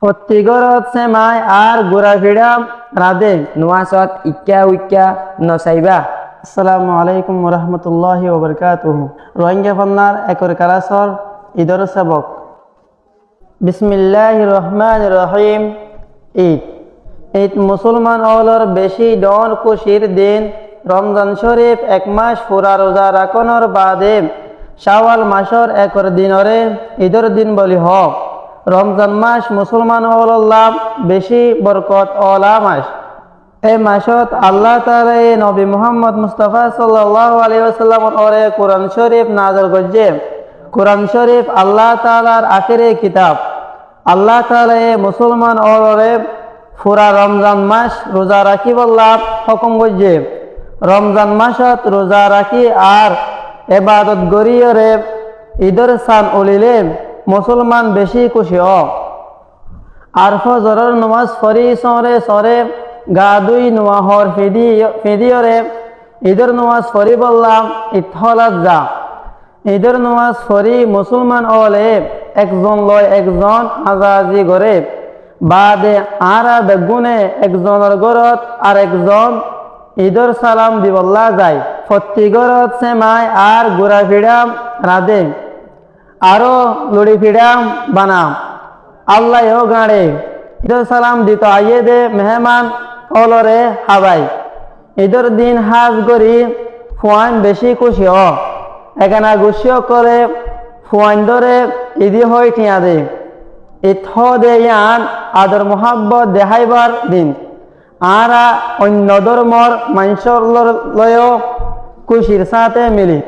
প্রতিগরত সেমাই আর ঘোরাফেরা রাধে নোয়াসত ইক্কা উইক্কা নসাইবা। আসসালামু আলাইকুম ওরহমতুল্লাহি ওবরকাতুহু। রোহিঙ্গা ফন্নার একর কালাসর ঈদর সবক। বিসমিল্লাহির রহমানির রহিম। ঈদ ঈদ মুসলমান অলর বেশি ডন খুশির দিন। রমজান শরীফ এক মাস পুরা রোজা রাখনোর বাদে শাওয়াল মাসর একর দিনরে ঈদর দিন বলি হক। রমজান মাস মুসলমান লাভ বেশি বরকত ওলা মাস। এই মাসত আল্লাহ তাআলা নবী মুহাম্মদ মুস্তাফা সাল্লাল্লাহু আলাইহি ওয়াসাল্লামর ওরে কোরআন শরীফ নাযিল করছে। কোরআন শরীফ আল্লাহ তাআলার আখিরি কিতাব। আল্লাহ তাআলা মুসলমান ওরে পুরা রমজান মাস রোজা রাখিব লাভ হুকুম করছে। রমজান মাসত রোজা রাখি আর ইবাদত গরিয়রে ঈদর সান উলিলে মুসলমান বেশি খুশি আর ফজরের নামাজ পড়ি সরে সরে গা দুই নোয়াহর ফিদিয়রে ঈদের নামাজ পড়ি বললাম ইথলাত যা। ঈদের নামাজ পড়ি মুসলমান ওলে একজন লয় একজন আজাজি করে বাদে আরা বেগুনে একজনের গরত আর একজন ঈদের সালাম দিবল্লা যায়। প্রতি গরত সেমাই আর ঘোরা ফিরাম রাধে আরো লড়ি ফিরাম বানাম আল্লাহ গাড়ে ঈদের সালাম দিত আইয়ে দে মেহমান অলরে হাবাই। ঈদের দিন হাজ করি ফুয়ান বেশি খুশি এখানে গুছিও করে ফুয়ান ধরে ঈদি হয়ে টিয়া দে। ঈদ দে ইয়ান আদর মোহাব্বত দেখাইবার দিন। আরা অন্য ধর্মর মানুষের লয় খুশির সাথে মিলি।